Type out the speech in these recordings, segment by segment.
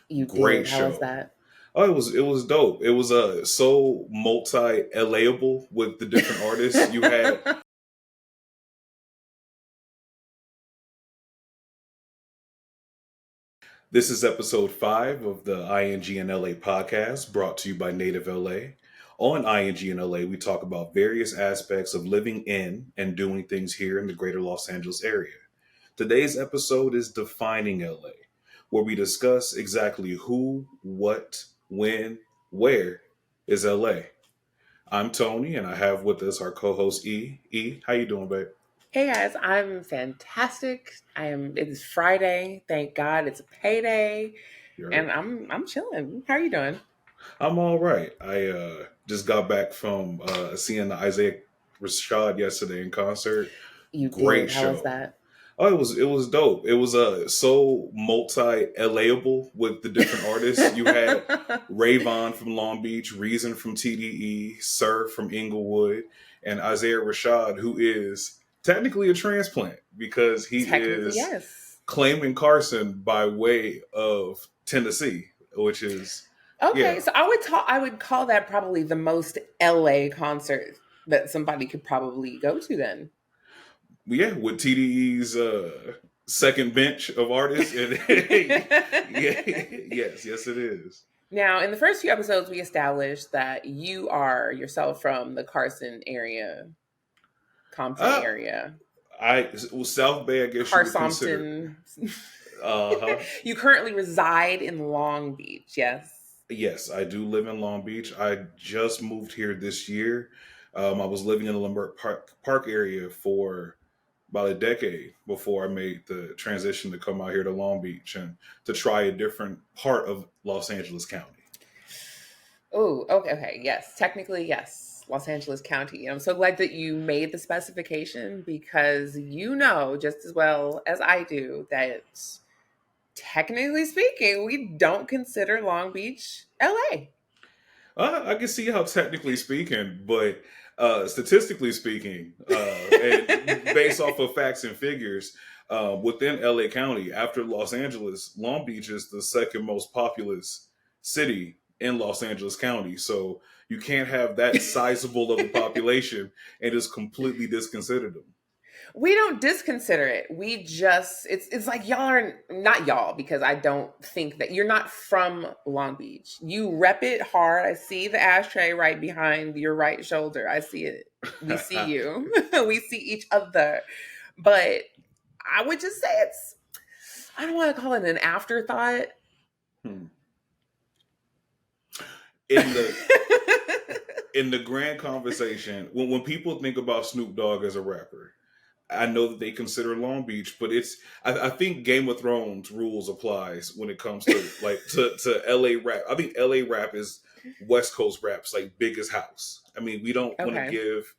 You Great did. How was show. that? Oh, it was dope. It was so multi LAable with the different artists. You had This is episode 5 of the ING and LA podcast brought to you by Native LA. On ING and LA, we talk about various aspects of living in and doing things here in the greater Los Angeles area. Today's episode is Defining LA, where we discuss exactly who, what, when, where is LA. I'm Tony, and I have with us our co-host E. E, how you doing, babe? Hey guys, I'm fantastic. It is Friday. Thank God it's a payday. You And heard? I'm chilling. How are you doing? I'm all right. I just got back from seeing the Isaiah Rashad yesterday in concert. You Great did. How was show. that? Oh, it was dope. It was so multi LAable with the different artists. You had Rayvon from Long Beach, Reason from TDE, Sir from Inglewood, and Isaiah Rashad, who is technically a transplant because he Technically, is yes. claiming Carson by way of Tennessee, which is Okay, yeah. so I would call that probably the most LA concert that somebody could probably go to then. Yeah, with TDE's second bench of artists, and yeah, yes, it is. Now, in the first few episodes, we established that you are yourself from the Carson area, Compton Uh, area, South Bay, I guess you would consider. Carsompton. Huh. You currently reside in Long Beach, yes? Yes, I do live in Long Beach. I just moved here this year. I was living in the Park area for about a decade before I made the transition to come out here to Long Beach and to try a different part of Los Angeles County. Oh, okay, yes. Technically, yes. Los Angeles County. And I'm so glad that you made the specification because you know just as well as I do that technically speaking, we don't consider Long Beach LA. I can see how technically speaking, but statistically speaking, and based off of facts and figures, within LA County, after Los Angeles, Long Beach is the second most populous city in Los Angeles County. So you can't have that sizable of a population and just completely disconsider them. We don't disconsider it. We just it's like y'all are not y'all because I don't think that you're not from Long Beach. You rep it hard. I see the ashtray right behind your right shoulder. I see it. We see you. We see each other. But I would just say it's I don't want to call it an afterthought. Hmm. In the in the grand conversation, when people think about Snoop Dogg as a rapper, I know that they consider Long Beach, but I think Game of Thrones rules applies when it comes to to LA rap. I think LA rap is West Coast rap's like biggest house. I mean, we don't want to Okay. give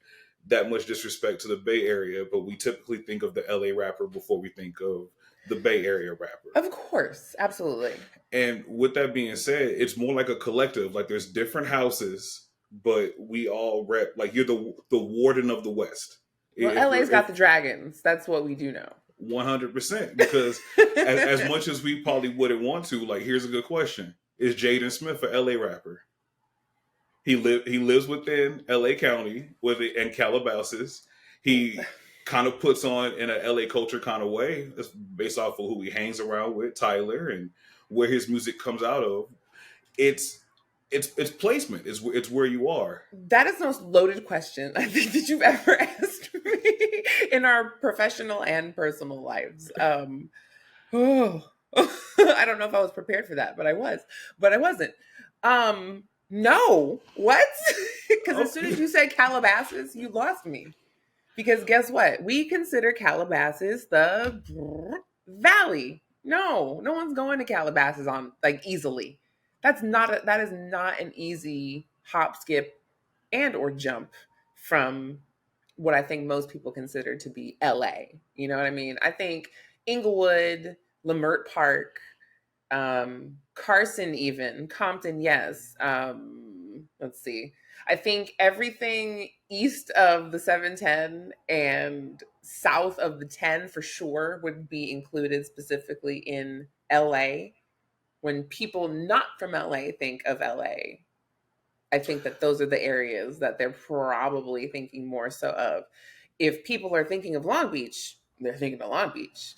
that much disrespect to the Bay Area, but we typically think of the LA rapper before we think of the Bay Area rapper. Of course. Absolutely. And with that being said, it's more like a collective. Like there's different houses, but we all rep. Like you're the warden of the West. Well, If LA's we're got if the dragons. That's what we do know. 100%, because as much as we probably wouldn't want to, like here's a good question: is Jaden Smith an LA rapper? He lives within LA County with it and Calabasas. He kind of puts on in a LA culture kind of way. It's based off of who he hangs around with, Tyler, and where his music comes out of. It's it's placement. It's where you are. That is the most loaded question I think that you've ever asked me in our professional and personal lives. Oh, I don't know if I was prepared for that, but I wasn't. No, what? Because as soon as Okay. you said Calabasas, you lost me. Because guess what? We consider Calabasas the valley. No, no one's going to Calabasas on like easily. That is not an easy hop, skip, and or jump from what I think most people consider to be LA. You know what I mean? I think Inglewood, Lamert Park, Carson, even Compton, yes. Let's see. I think everything east of the 710 and south of the 10 for sure would be included specifically in LA when people not from LA think of LA, I think that those are the areas that they're probably thinking more so of. If people are thinking of Long Beach, they're thinking of Long Beach.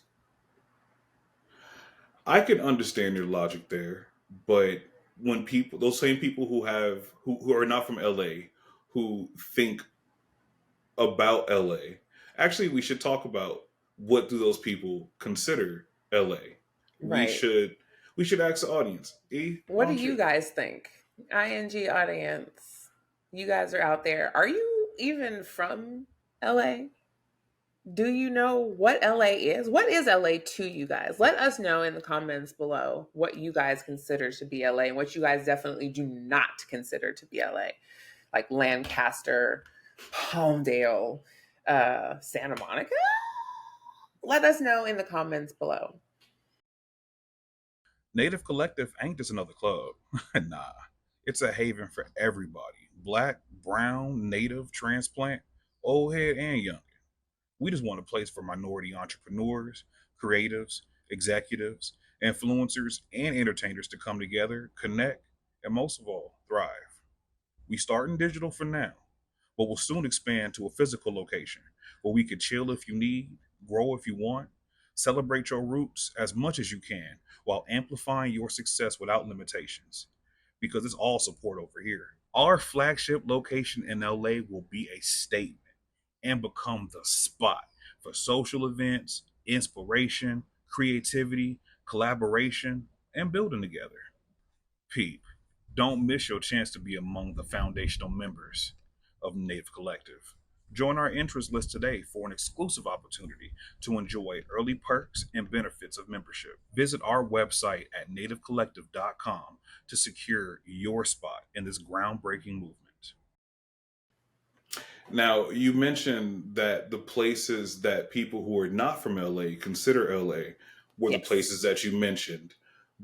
I can understand your logic there, but when people, those same people who are not from LA, who think about LA, actually, we should talk about what do those people consider LA. We Right. should we should ask the audience. E, What why do don't you you? guys think? ING audience. You guys are out there. Are you even from LA? Do you know what LA is? What is LA to you guys? Let us know in the comments below what you guys consider to be LA and what you guys definitely do not consider to be LA. Like Lancaster, Palmdale, Santa Monica. Let us know in the comments below. Native Collective ain't just another club. Nah, it's a haven for everybody. Black, brown, native, transplant, old head and young. We just want a place for minority entrepreneurs, creatives, executives, influencers, and entertainers to come together, connect, and most of all, thrive. We start in digital for now, but we'll soon expand to a physical location where we could chill if you need, grow if you want, celebrate your roots as much as you can while amplifying your success without limitations. Because it's all support over here. Our flagship location in LA will be a statement and become the spot for social events, inspiration, creativity, collaboration, and building together. Peep, don't miss your chance to be among the foundational members of Native Collective. Join our interest list today for an exclusive opportunity to enjoy early perks and benefits of membership. Visit our website at nativecollective.com to secure your spot in this groundbreaking movement. Now, you mentioned that the places that people who are not from LA consider LA were the Yes. places that you mentioned,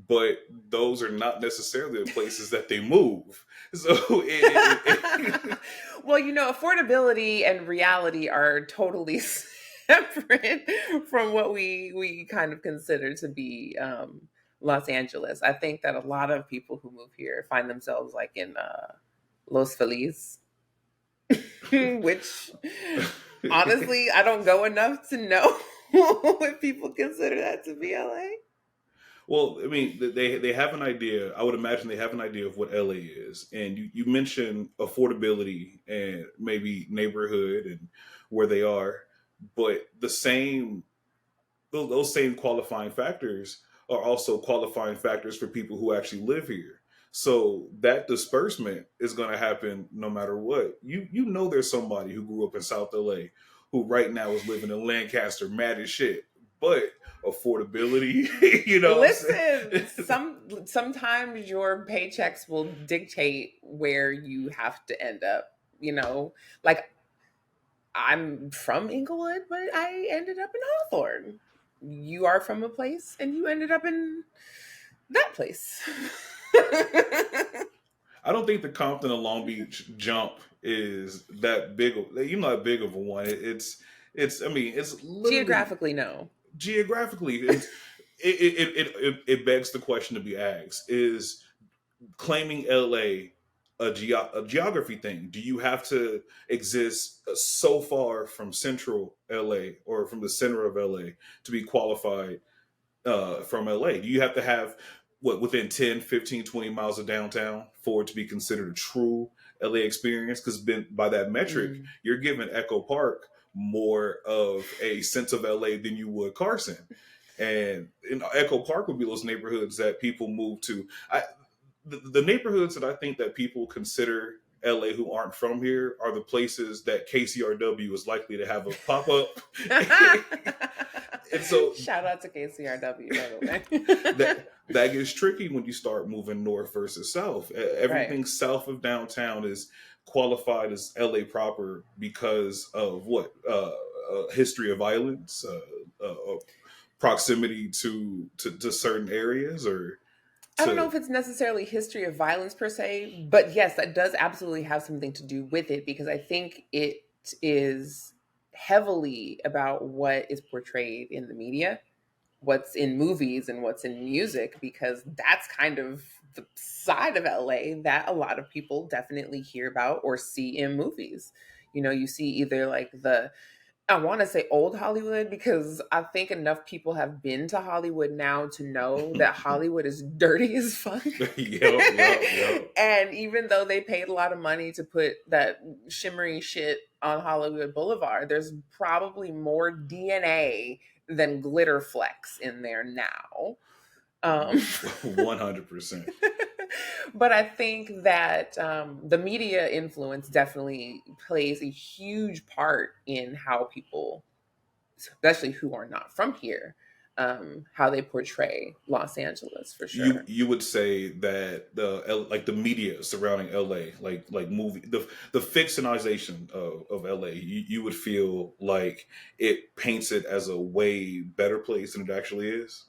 but those are not necessarily the places that they move. So, Well, affordability and reality are totally separate from what we kind of consider to be Los Angeles. I think that a lot of people who move here find themselves like in Los Feliz, which honestly I don't go enough to know what people consider that to be LA. well, I mean, they have an idea. I would imagine they have an idea of what LA is, and you mentioned affordability and maybe neighborhood and where they are, but those same qualifying factors are also qualifying factors for people who actually live here. So that disbursement is going to happen no matter what. You know, there's somebody who grew up in South LA who right now is living in Lancaster, mad as shit, but affordability, you know what I'm Listen, saying? sometimes your paychecks will dictate where you have to end up. Like I'm from Inglewood, but I ended up in Hawthorne. You are from a place, and you ended up in that place. I don't think the Compton and Long Beach jump is that big. Not big of a one. It's. I mean, it's literally Geographically, no. geographically. It begs the question to be asked: is claiming LA a geography thing? Do you have to exist so far from central LA or from the center of LA to be qualified from LA? Do you have to have what within 10, 15, 20 miles of downtown for it to be considered a true LA experience? Because by that metric, Mm. you're giving Echo Park more of a sense of LA than you would Carson. And Echo Park would be those neighborhoods that people move to. The neighborhoods that I think that people consider LA who aren't from here are the places that KCRW is likely to have a pop up. And so Shout out to KCRW, by the that way. that gets tricky when you start moving north versus south. Right. Everything south of downtown is qualified as LA proper because of what history of violence, proximity to certain areas, or I don't know to. if it's necessarily history of violence per se, but yes, that does absolutely have something to do with it because I think it is heavily about what is portrayed in the media what's in movies and what's in music, because that's kind of the side of LA that a lot of people definitely hear about or see in movies. You see either like I want to say old Hollywood, because I think enough people have been to Hollywood now to know that Hollywood is dirty as fuck. Yep. And even though they paid a lot of money to put that shimmery shit on Hollywood Boulevard, there's probably more DNA than glitter flecks in there now. 100%. But I think that the media influence definitely plays a huge part in how people, especially who are not from here, how they portray Los Angeles, for sure. You would say that the media surrounding LA, like movie the fictionalization of LA, you would feel like it paints it as a way better place than it actually is.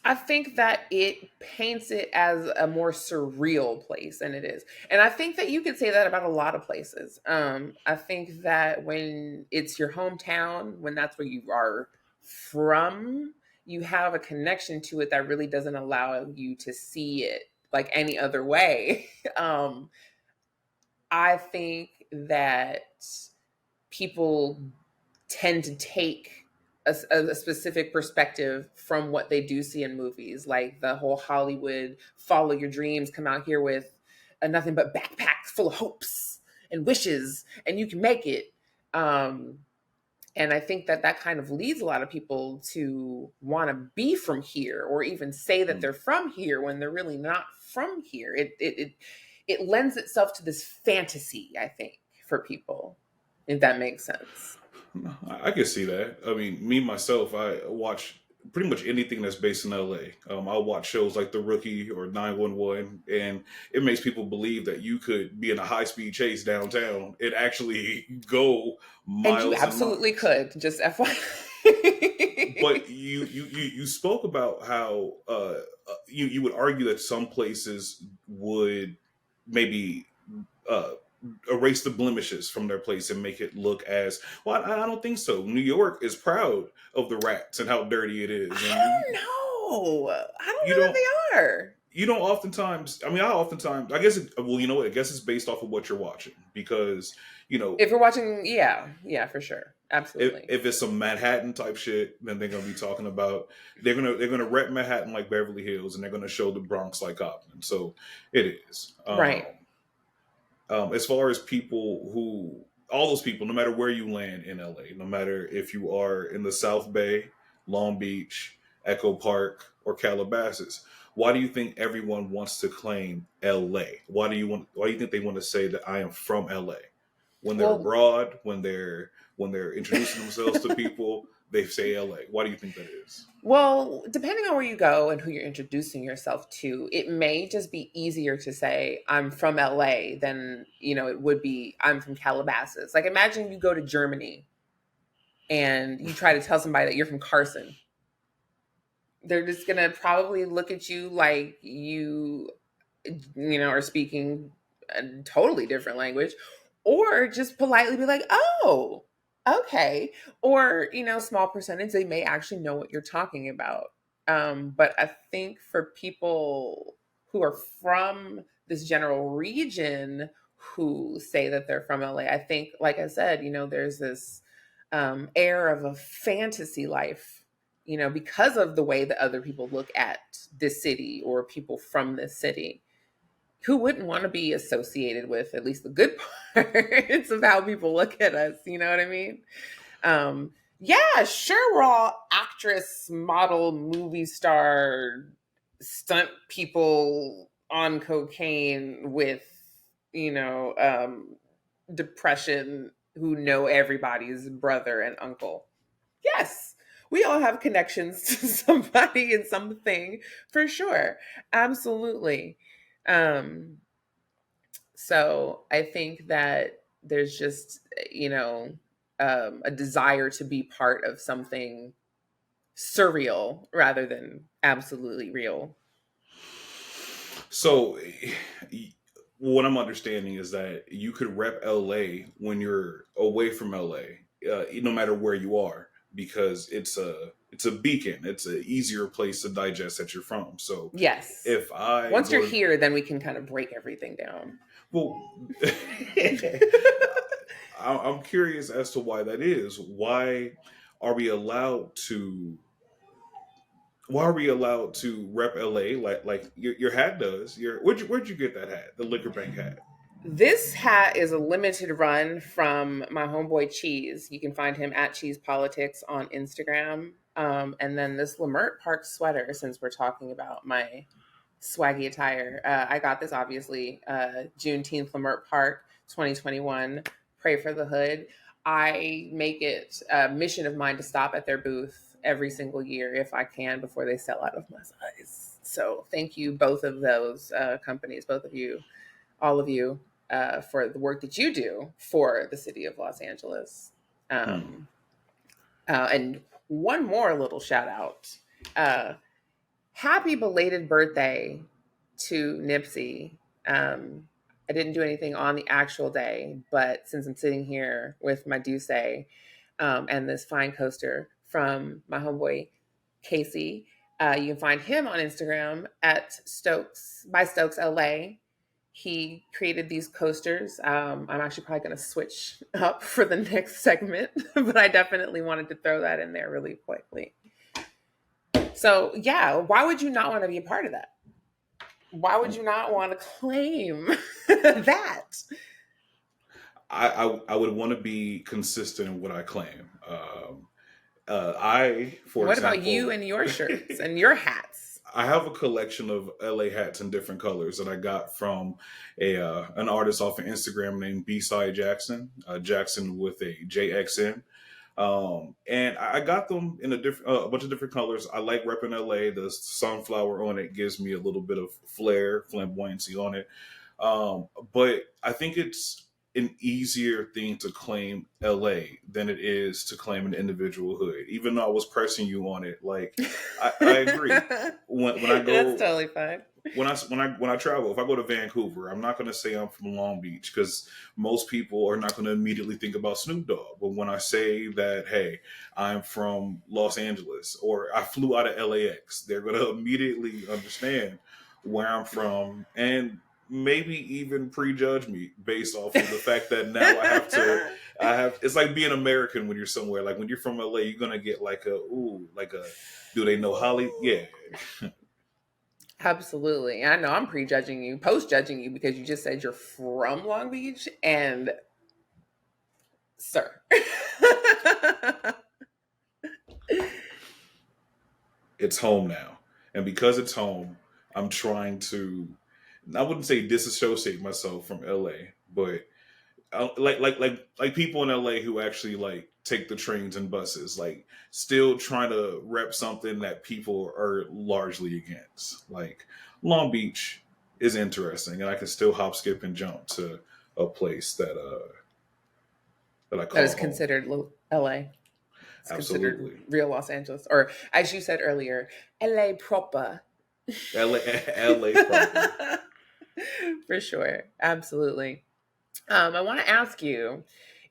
I think that it paints it as a more surreal place than it is. And I think that you could say that about a lot of places. I think that when it's your hometown, when that's where you are from, you have a connection to it that really doesn't allow you to see it like any other way. I think that people tend to take a specific perspective from what they do see in movies, like the whole Hollywood follow your dreams, come out here with nothing but backpacks full of hopes and wishes, and you can make it. And I think that that kind of leads a lot of people to want to be from here, or even say that Mm. they're from here when they're really not from here. It lends itself to this fantasy, I think, for people, if that makes sense. I can see that. I mean, me myself, I watch pretty much anything that's based in LA. I'll watch shows like The Rookie or 911, and it makes people believe that you could be in a high speed chase downtown and actually go And you miles and absolutely miles. could, just But FYI. you spoke about how you would argue that some places would maybe uh, erase the blemishes from their place and make it look as well. I don't think so. New York is proud of the rats and how dirty it is, I and don't know. I don't you know that don't they are. you don't oftentimes. I mean, I oftentimes. I guess. Well, you know what? I guess it's based off of what you're watching because you know If you're watching, yeah, yeah, for sure. if, Absolutely. if it's some Manhattan type shit, then they're gonna be talking about they're gonna rep Manhattan like Beverly Hills, and they're gonna show the Bronx like Compton. So it is. Right. As far as people who all those people, no matter where you land in LA, no matter if you are in the South Bay, Long Beach, Echo Park, or Calabasas, why do you think everyone wants to claim LA? Why do you think they want to say that I am from LA? When they're Well, abroad, when they're introducing themselves to people, they say LA. Why do you think that is? well, depending on where you go and who you're introducing yourself to, it may just be easier to say I'm from LA than, it would be I'm from Calabasas. Like imagine you go to Germany and you try to tell somebody that you're from Carson. They're just going to probably look at you like are speaking a totally different language, or just politely be like, oh, okay. Or, small percentage, they may actually know what you're talking about. But I think for people who are from this general region who say that they're from LA, I think, like I said, there's this air of a fantasy life, because of the way that other people look at this city or people from this city. Who wouldn't want to be associated with at least the good parts of how people look at us? You know what I mean? Yeah, sure, we're all actress, model, movie star, stunt people on cocaine with, you know, um, depression who know everybody's brother and uncle. Yes, we all have connections to somebody and something for sure. Absolutely. Um, so I think that there's just, a desire to be part of something surreal rather than absolutely real. So, what I'm understanding is that you could rep LA when you're away from LA, no matter where you are, because it's a beacon. It's an easier place to digest that you're from. So Yes. if I Once go you're to, here, then we can kind of break everything down. well, I'm curious as to why that is. Are we allowed to? Why are we allowed to rep LA like your hat does? Where'd you get that hat? The Liquor Bank hat. This hat is a limited run from my homeboy Cheese. You can find him at Cheese Politics on Instagram. And then this Lamert Park sweater, since we're talking about my swaggy attire, I got this obviously Juneteenth Lamert Park 2021. Pray for the Hood. I make it a mission of mine to stop at their booth every single year if I can before they sell out of my size. So thank you, both of those companies, both of you, all of you, for the work that you do for the city of Los Angeles. Hmm. And one more little shout out. Happy belated birthday to Nipsey. I didn't do anything on the actual day, but since I'm sitting here with my Duce and this fine coaster from my homeboy Casey, you can find him on Instagram at Stokes by Stokes LA. He created these coasters. I'm actually probably going to switch up for the next segment, but I definitely wanted to throw that in there really quickly. So, yeah, why would you not want to be a part of that? Why would you not want to claim that? I would want to be consistent in what I claim. For What about you example, and your shirts and your hats? I have a collection of LA hats in different colors that I got from an artist off of Instagram named B-Side Jackson, Jackson with a JXN. And I got them in a bunch of different colors. I like repping LA. The sunflower on it gives me a little bit of flair, flamboyancy on it. But I think it's an easier thing to claim LA than it is to claim an individual hood. Even though I was pressing you on it, like I agree. When I That's go totally fine. when I travel, if I go to Vancouver, I'm not going to say I'm from Long Beach because most people are not going to immediately think about Snoop Dogg. But when I say that, hey, I'm from Los Angeles or I flew out of LAX, they're going to immediately understand where I'm from and maybe even prejudge me based off of the fact that now I have it's like being American when you're somewhere. Like when you're from LA, you're gonna get like do they know Holly? Yeah. Absolutely. I know I'm prejudging you, post judging you because you just said you're from Long Beach and sir. It's home now. And because it's home, I'm trying to I wouldn't say disassociate myself from LA, but like people in LA who actually like take the trains and buses, like still trying to rep something that people are largely against. Like Long Beach is interesting, and I can still hop, skip, and jump to a place that I That call is home. considered LA. It's considered Absolutely, real Los Angeles. Or as you said earlier, LA proper. LA, LA proper. For sure. Absolutely. I want to ask you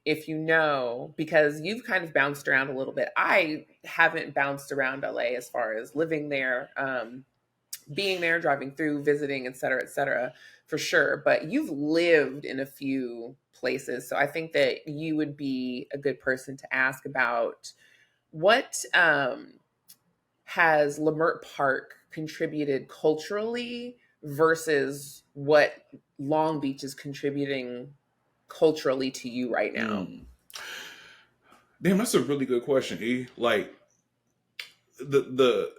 if you know, because you've kind of bounced around a little bit. I haven't bounced around LA as far as living there, being there, driving through, visiting, et cetera, for sure. But you've lived in a few places. So I think that you would be a good person to ask about what has Lamert Park contributed culturally versus what Long Beach is contributing culturally to you right now? Mm. Damn, that's a really good question. E like the the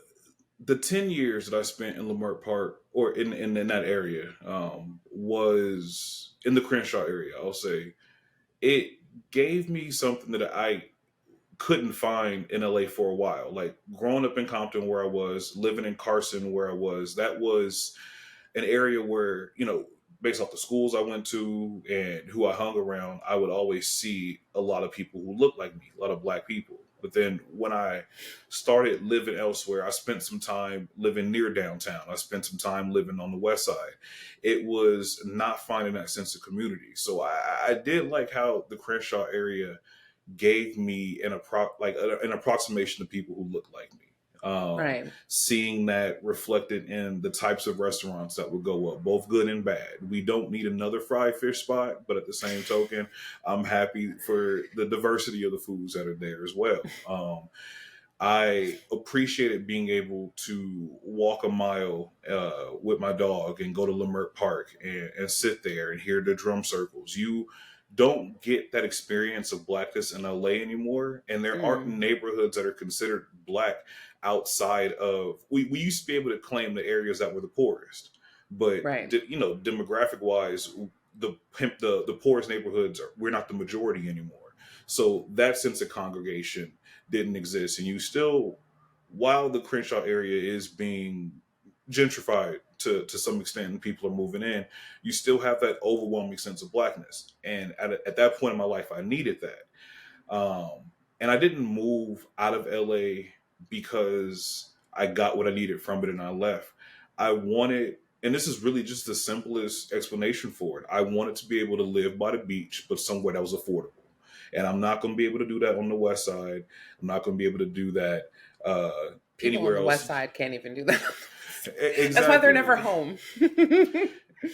the 10 years that I spent in Lamert Park or in that area was in the Crenshaw area, I'll say. It gave me something that I couldn't find in LA for a while. Like growing up in Compton where I was, living in Carson where I was, that was an area where, based off the schools I went to and who I hung around, I would always see a lot of people who looked like me, a lot of black people. But then when I started living elsewhere, I spent some time living near downtown. I spent some time living on the west side. It was not finding that sense of community. So I did like how the Crenshaw area gave me an approximation to people who look like me. Right. Seeing that reflected in the types of restaurants that would go up, both good and bad. We don't need another fried fish spot, but at the same token, I'm happy for the diversity of the foods that are there as well. I appreciated being able to walk a mile with my dog and go to Leimert Park and sit there and hear the drum circles. You don't get that experience of blackness in LA anymore, and there aren't Mm. neighborhoods that are considered black outside of. We used to be able to claim the areas that were the poorest, but Right. demographic wise, the poorest neighborhoods we're not the majority anymore. So that sense of congregation didn't exist, and you still, while the Crenshaw area is being gentrified to some extent and people are moving in, you still have that overwhelming sense of blackness. And at that point in my life, I needed that. And I didn't move out of LA because I got what I needed from it and I left. I wanted, and this is really just the simplest explanation for it, I wanted to be able to live by the beach, but somewhere that was affordable. And I'm not going to be able to do that on the west side. I'm not going to be able to do that uh, People on anywhere the west else. side can't even do that. Exactly. That's why they're never home.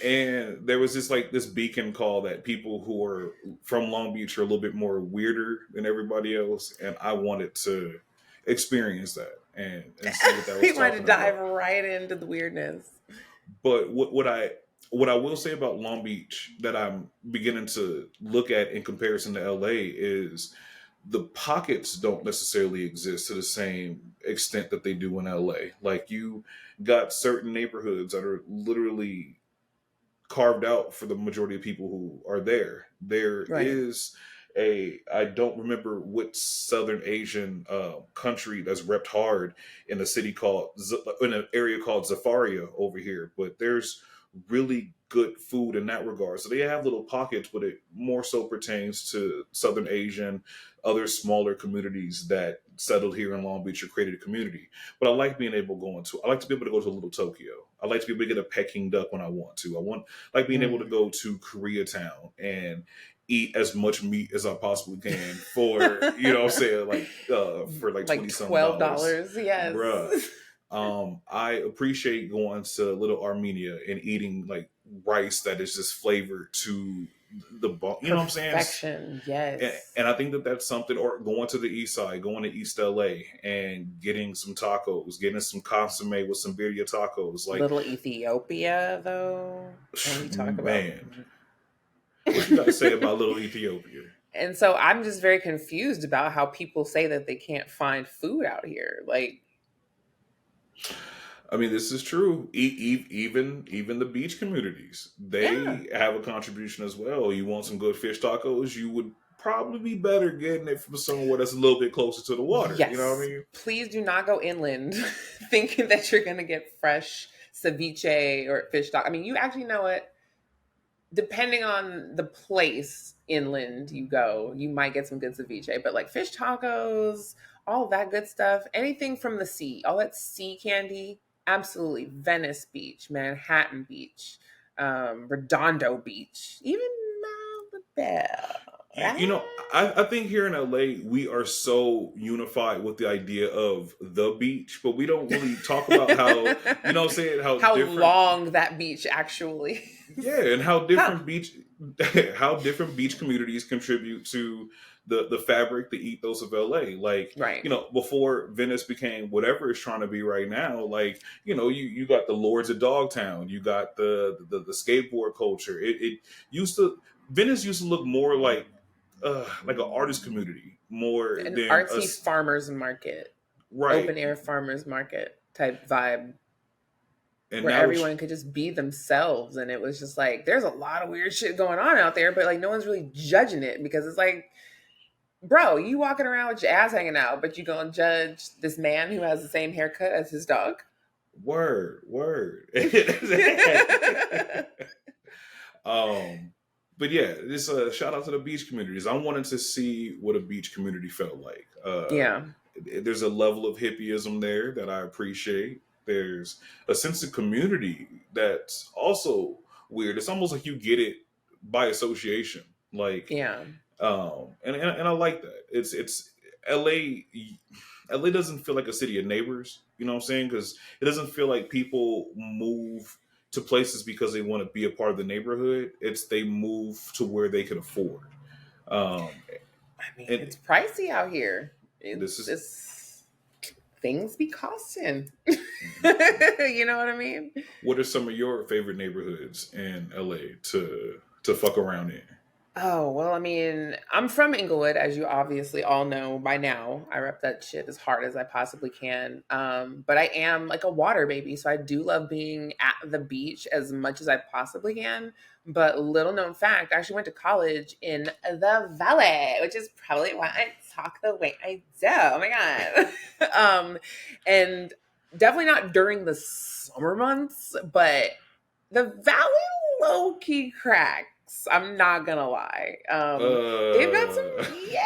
And there was this beacon call that people who are from Long Beach are a little bit more weirder than everybody else, and I wanted to experience that and see what that was We wanted to talking dive about. right into the weirdness. But what I will say about Long Beach that I'm beginning to look at in comparison to LA is the pockets don't necessarily exist to the same extent that they do in LA. Like you got certain neighborhoods that are literally carved out for the majority of people who are there. There Right. is I don't remember what Southern Asian country that's repped hard in a city called in an area called Zafaria over here, but there's really good food in that regard. So they have little pockets, but it more so pertains to Southern Asian, other smaller communities that settled here in Long Beach or created a community. But I like being able I like to be able to go to Little Tokyo. I like to be able to get a Peking duck when I want to. I want like being able to Mm. go to Koreatown and eat as much meat as I possibly can for, what I'm saying, for like Like 20 some dollars. $12. Yes. Bruh. I appreciate going to Little Armenia and eating like rice that is just flavored to the bone. You know what I'm saying? Perfection. Yes. And I think that that's something, or going to the east side, going to East LA and getting some tacos, getting some consomme with some birria tacos. Like, Little Ethiopia, though. Can we talk about? man, what you got to say about Little Ethiopia? And so I'm just very confused about how people say that they can't find food out here. Like, I mean, this is true. Even the beach communities, yeah. they have a contribution as well. You want some good fish tacos, you would probably be better getting it from somewhere that's a little bit closer to the water. You know what I Yes. mean? Please do not go inland thinking that you're going to get fresh ceviche or fish stock. I mean, you actually know it. Depending on the place inland you go, you might get some good ceviche, but like fish tacos, all that good stuff, anything from the sea, all that sea candy, absolutely. Venice Beach, Manhattan Beach, Redondo Beach, even Malibu. You know, I think here in LA we are so unified with the idea of the beach, but we don't really talk about how, you know what I'm saying, How different, long that beach actually yeah, and how Huh. different how different beach communities contribute to the fabric, the ethos of LA. Like, Right. before Venice became whatever it's trying to be right now, like, you got the Lords of Dogtown, you got the skateboard culture. It used to Venice used to look more like an artist community more An than artsy us, farmers market, right? open air farmers market type vibe And where now it's everyone could just be themselves. And it was just like, there's a lot of weird shit going on out there, but like no one's really judging it because it's like, bro, you walking around with your ass hanging out, but you gonna judge this man who has the same haircut as his dog? word. um, but yeah, this shout out to the beach communities. I wanted to see what a beach community felt like. Yeah. There's a level of hippieism there that I appreciate. There's a sense of community that's also weird. It's almost like you get it by association. Like, Yeah. And I like that. It's LA. LA doesn't feel like a city of neighbors. You know what I'm saying? Because it doesn't feel like people move to places because they want to be a part of the neighborhood. It's they move to where they can afford. Um, I mean, and it's pricey out here. this is It's things be costing. Mhm. You know what I mean? What are some of your favorite neighborhoods in LA to fuck around in? Oh, well, I mean, I'm from Inglewood, as you obviously all know by now. I rep that shit as hard as I possibly can. But I am like a water baby, so I do love being at the beach as much as I possibly can. But little known fact, I actually went to college in the Valley, which is probably why I talk the way I do. Oh my God. And definitely not during the summer months, but the Valley low key cracks. I'm not gonna lie. They've got some, Uh, yeah.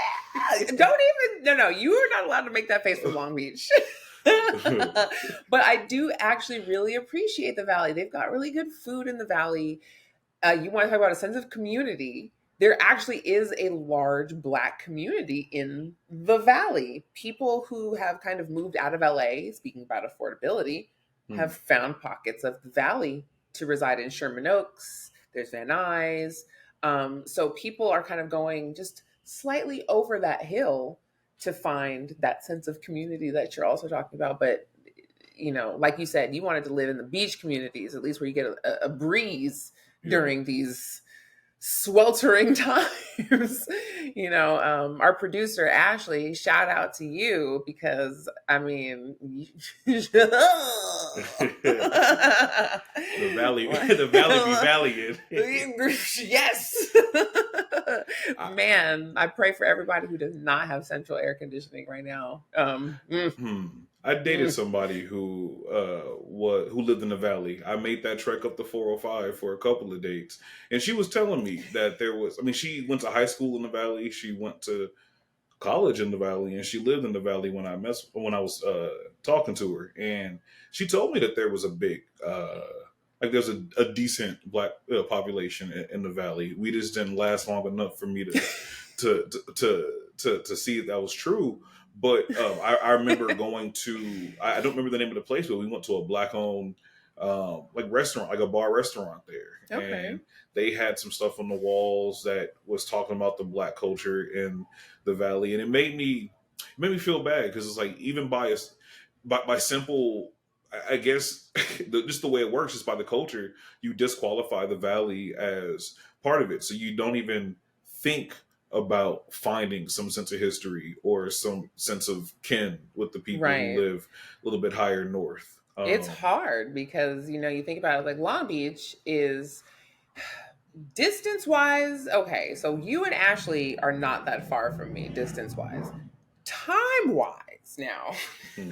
Don't even, no, no. You are not allowed to make that face for Long Beach. But I do actually really appreciate the Valley. They've got really good food in the Valley. You want to talk about a sense of community? There actually is a large Black community in the Valley. People who have kind of moved out of LA, speaking about affordability, have found pockets of the Valley to reside in. Sherman Oaks, there's Van Nuys. So people are kind of going just slightly over that hill to find that sense of community that you're also talking about. But, like you said, you wanted to live in the beach communities, at least where you get a breeze yeah. during these sweltering times. Our producer Ashley, shout out to you, because I mean, The valley be valleying. yes. Man, I pray for everybody who does not have central air conditioning right now. I dated somebody who lived in the valley. I made that trek up the 405 for a couple of dates, and she was telling me that there was. I mean, she went to high school in the valley. She went to college in the valley, and she lived in the valley when I was talking to her, and she told me that there was a big like there's a decent black population in the valley. We just didn't last long enough for me to see if that was true. But I remember going to I don't remember the name of the place, but we went to a black owned like restaurant, like a bar restaurant there, Okay. and they had some stuff on the walls that was talking about the black culture in the valley, and it made me feel bad because it's like even by simple, I guess just the way it works is by the culture, you disqualify the valley as part of it, so you don't even think about finding some sense of history or some sense of kin with the people who Right. live a little bit higher north. It's hard because, you think about it, like Long Beach is distance wise. Okay. So you and Ashley are not that far from me distance wise. Time wise, now, Hmm.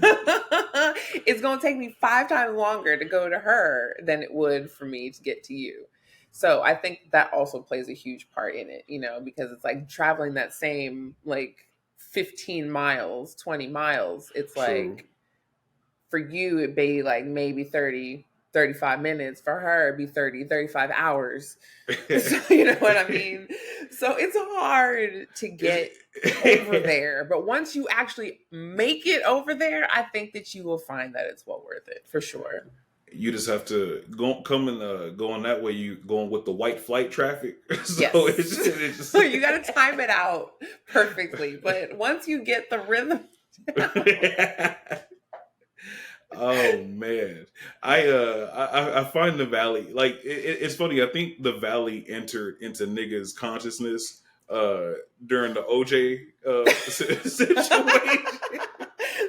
it's going to take me 5 times longer to go to her than it would for me to get to you. So I think that also plays a huge part in it, because it's like traveling that same like 15 miles, 20 miles. It's True. like for you, it'd be like maybe 30, 35 minutes. For her, it'd be 30, 35 hours. So, you know what I mean? So it's hard to get over there. But once you actually make it over there, I think that you will find that it's well worth it for sure. You just have to going that way. You going with the white flight traffic, so Yes. it's just So you got to time it out perfectly. But once you get the rhythm down, Oh man, I find the valley like it's funny. I think the valley entered into niggas' consciousness during the OJ situation.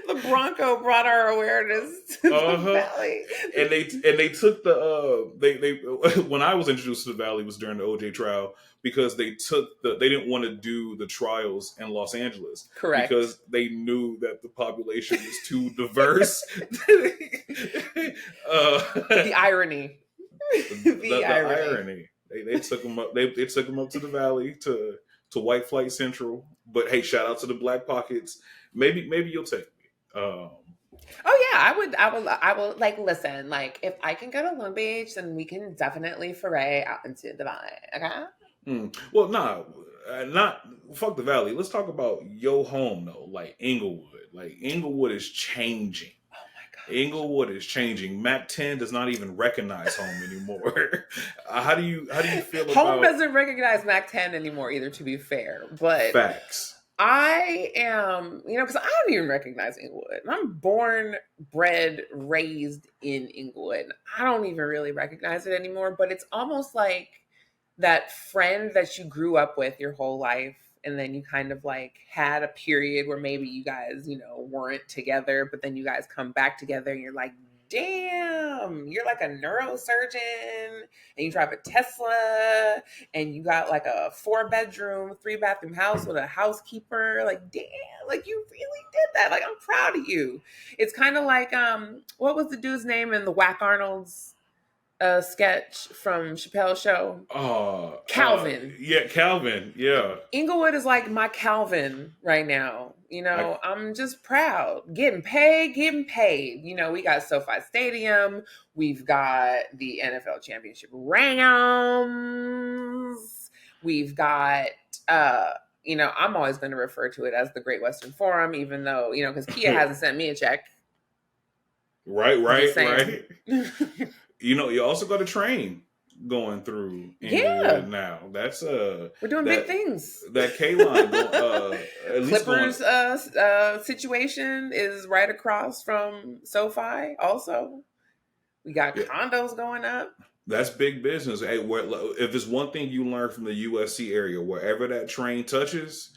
the Bronco brought our awareness to the valley. And they took they when I was introduced to the valley was during the OJ trial because they didn't want to do the trials in Los Angeles Correct. because they knew that the population was too diverse. The irony. The irony. They took them up. They took them up to the valley to White Flight Central. But hey, shout out to the Black Pockets. Maybe you'll take me. Oh yeah, I will like listen, like if I can go to Long Beach, then we can definitely foray out into the valley. Okay. Well, nah. not fuck the valley. Let's talk about your home though, like Inglewood. Like Inglewood is changing. Oh my gosh. Inglewood is changing. Mac 10 does not even recognize home anymore. How do you feel Home about doesn't recognize Mac 10 anymore either, to be fair. But facts? I am, because I don't even recognize Inglewood. I'm born, bred, raised in Inglewood. I don't even really recognize it anymore, but it's almost like that friend that you grew up with your whole life. And then you kind of like had a period where maybe you guys, weren't together, but then you guys come back together and you're like, damn, you're like a neurosurgeon and you drive a Tesla and you got like a 4-bedroom, 3-bathroom house with a housekeeper. Like, damn, like you really did that. Like, I'm proud of you. It's kind of like, what was the dude's name in the Whack Arnold's sketch from Chappelle's show? Calvin. Yeah, Calvin. Yeah. Inglewood is like my Calvin right now. I'm just proud. Getting paid, getting paid. We got SoFi Stadium. We've got the NFL Championship Rams. We've got, I'm always going to refer to it as the Great Western Forum, even though, because Kia hasn't sent me a check. Right. You also got a train going through Inglewood now. That's we're doing big things. That K line, at least Clippers situation is right across from SoFi. Also, we got condos going up. That's big business. Hey, if there's one thing you learn from the USC area, wherever that train touches,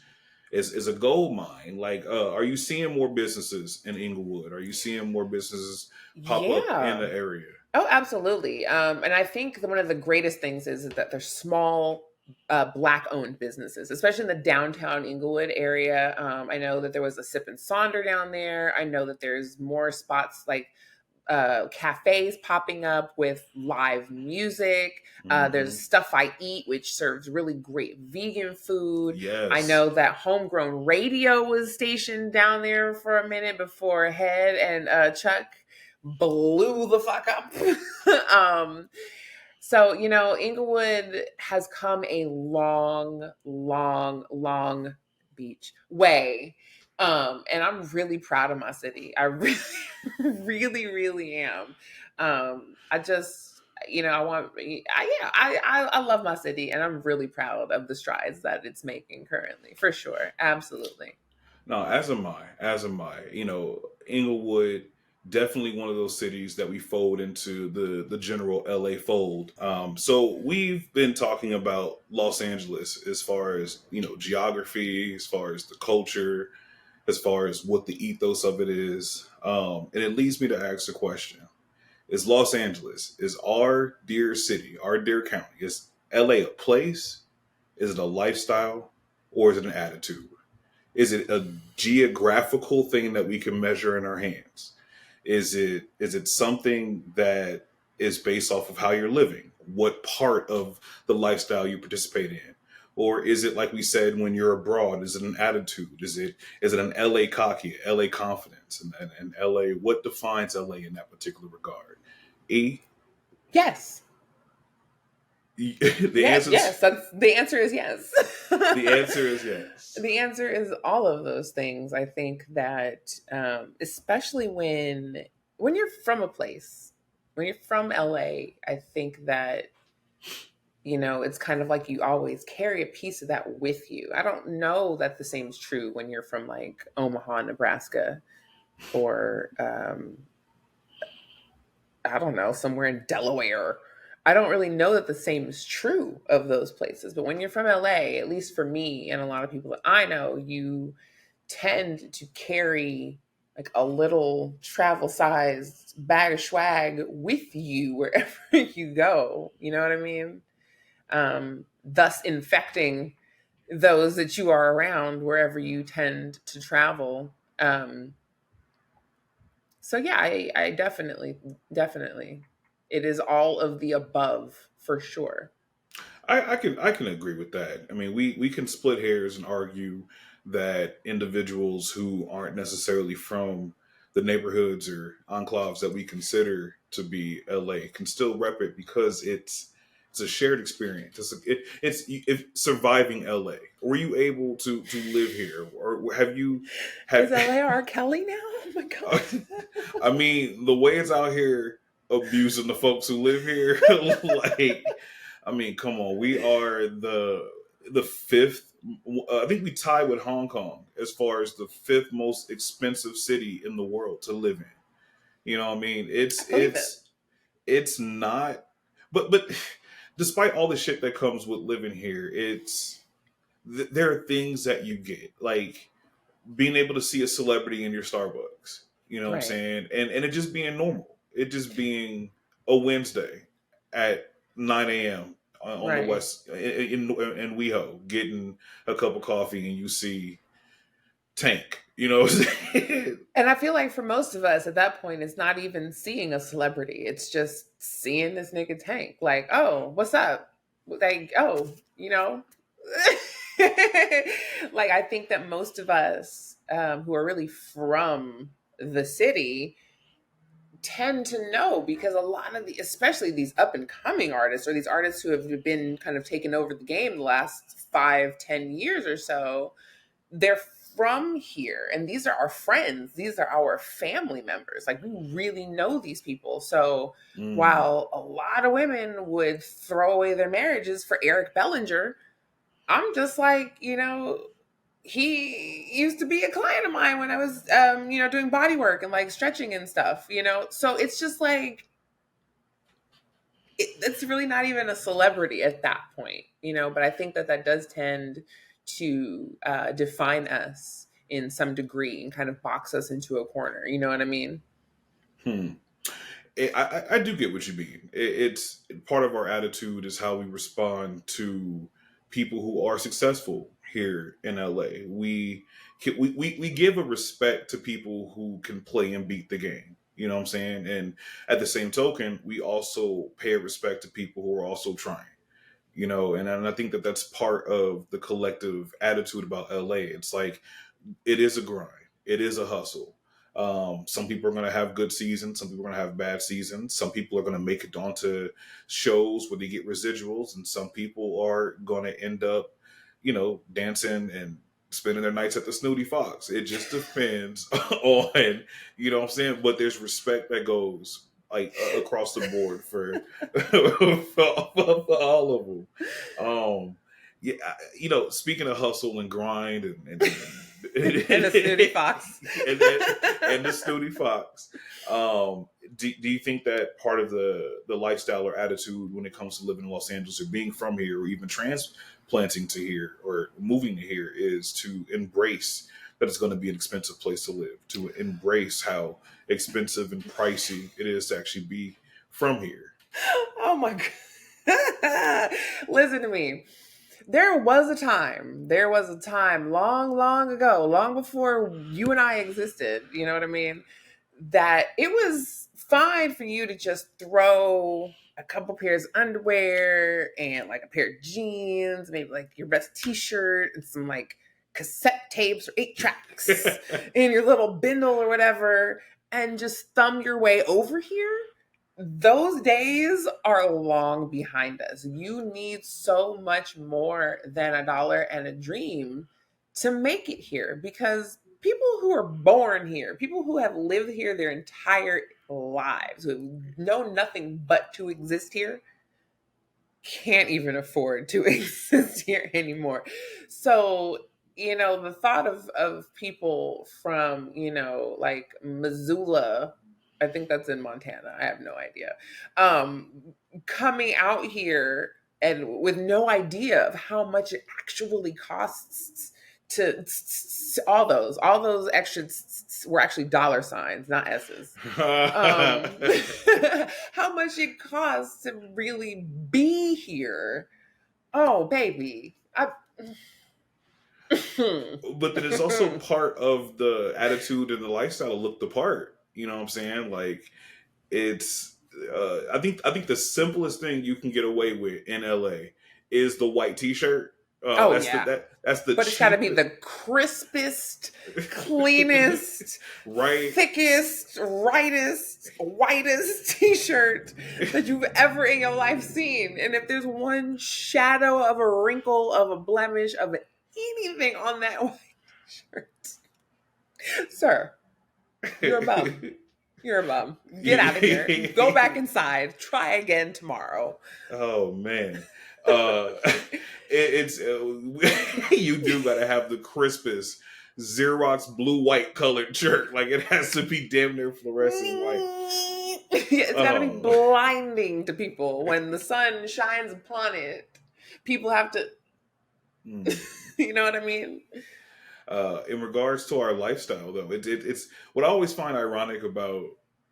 is a gold mine. Like, are you seeing more businesses in Inglewood? Are you seeing more businesses pop up in the area? Oh, absolutely. And I think one of the greatest things is that there's small Black-owned businesses, especially in the downtown Inglewood area. I know that there was a Sip and Sonder down there. I know that there's more spots like cafes popping up with live music. There's Stuff I Eat, which serves really great vegan food. Yes. I know that Homegrown Radio was stationed down there for a minute before Head and Chuck blew the fuck up. So, Inglewood has come a long, long, long beach way. And I'm really proud of my city. I really, really, really am. I just, I love my city and I'm really proud of the strides that it's making currently, for sure. Absolutely. No, as am I. Inglewood, definitely one of those cities that we fold into the general LA fold. So we've been talking about Los Angeles as far as, geography, as far as the culture, as far as what the ethos of it is. And it leads me to ask the question. Is Los Angeles, is our dear city, our dear county, is LA a place? Is it a lifestyle? Or is it an attitude? Is it a geographical thing that we can measure in our hands? Is it something that is based off of how you're living? What part of the lifestyle you participate in? Or is it, like we said, when you're abroad, is it an attitude? Is it an LA cocky, LA confidence, and LA? What defines LA in that particular regard? Yes. The answer is yes. The answer is yes. The answer is all of those things. I think that, especially when you're from a place, when you're from LA, I think that, it's kind of like you always carry a piece of that with you. I don't know that the same is true when you're from like Omaha, Nebraska, or I don't know, somewhere in Delaware. I don't really know that the same is true of those places. But when you're from LA, at least for me and a lot of people that I know, you tend to carry like a little travel sized bag of swag with you wherever you go. You know what I mean? Thus infecting those that you are around wherever you tend to travel. So yeah, I definitely, it is all of the above for sure. I can agree with that. I mean, we can split hairs and argue that individuals who aren't necessarily from the neighborhoods or enclaves that we consider to be LA can still rep it because it's It's a shared experience. It's surviving LA. Were you able to live here, or have you Is have? LA R. Kelly now? Oh my god. I mean, the way it's out here abusing the folks who live here, like, I mean, come on, we are the fifth. I think we tie with Hong Kong as far as the fifth most expensive city in the world to live in. You know what I mean? I believe it. It's not, but despite all the shit that comes with living here, there are things that you get, like being able to see a celebrity in your Starbucks. You know what I'm Right. saying? And it just being normal. It just being a Wednesday at 9 a.m. on the Right. west in WeHo, getting a cup of coffee, and you see Tank. You know what I'm saying? And I feel like for most of us at that point, it's not even seeing a celebrity. It's just seeing this nigga Tank. Like, oh, what's up? Like, oh, you know? Like, I think that most of us who are really from the city tend to know because a lot of the, especially these up and coming artists or these artists who have been kind of taken over the game the last 5, 10 years or so, they're from here and these are our friends, these are our family members, like we really know these people. So Mm. while a lot of women would throw away their marriages for Eric Bellinger, I'm just like, he used to be a client of mine when I was doing body work and like stretching and stuff, so it's just like it's really not even a celebrity at that point, but I think that that does tend to define us in some degree and kind of box us into a corner. You know what I mean? Hmm. I do get what you mean. It's part of our attitude is how we respond to people who are successful here in LA. We give a respect to people who can play and beat the game. You know what I'm saying? And at the same token, we also pay a respect to people who are also trying. And I think that that's part of the collective attitude about LA. It's like it is a grind. It is a hustle. Some people are going to have good seasons. Some people are going to have bad seasons. Some people are going to make it onto shows where they get residuals, and some people are going to end up, dancing and spending their nights at the Snooty Fox. It just depends on, what I'm saying. But there's respect that goes like across the board for, for all of them. Yeah, speaking of hustle and grind And a snooty fox. and the snooty fox, do you think that part of the lifestyle or attitude when it comes to living in Los Angeles or being from here or even transplanting to here or moving to here is to embrace that it's going to be an expensive place to live, to embrace how expensive and pricey it is to actually be from here? Oh my god. Listen to me. There was a time long, long ago, long before you and I existed, you know what I mean? That it was fine for you to just throw a couple pairs of underwear and like a pair of jeans, maybe like your best t-shirt and some like cassette tapes or 8 tracks in your little bindle or whatever and just thumb your way over here. Those days are long behind us. You need so much more than a dollar and a dream to make it here because people who are born here, people who have lived here their entire lives, who know nothing but to exist here, can't even afford to exist here anymore. So, the thought of people from, like Missoula, I think that's in Montana. I have no idea. Coming out here and with no idea of how much it actually costs to all those extras were actually dollar signs, not S's. um how much it costs to really be here. Oh baby, But then it's also part of the attitude and the lifestyle to look the part. You know what I'm saying? Like it's I think the simplest thing you can get away with in LA is the white t-shirt. Oh That's yeah. that's the But it's got to be cheapest, the crispest, cleanest, right? thickest, rightest, whitest t-shirt that you've ever in your life seen. And if there's one shadow of a wrinkle, of a blemish, of anything on that white shirt, sir, you're a bum. You're a bum. Get out of here. Go back inside. Try again tomorrow. Oh man, uh, it's you do gotta have the crispest Xerox blue white colored shirt. Like it has to be damn near fluorescent white. It's got to be Oh, blinding to people when the sun shines upon it. People have to, mm. you know what I mean? In regards to our lifestyle, though, it's what I always find ironic about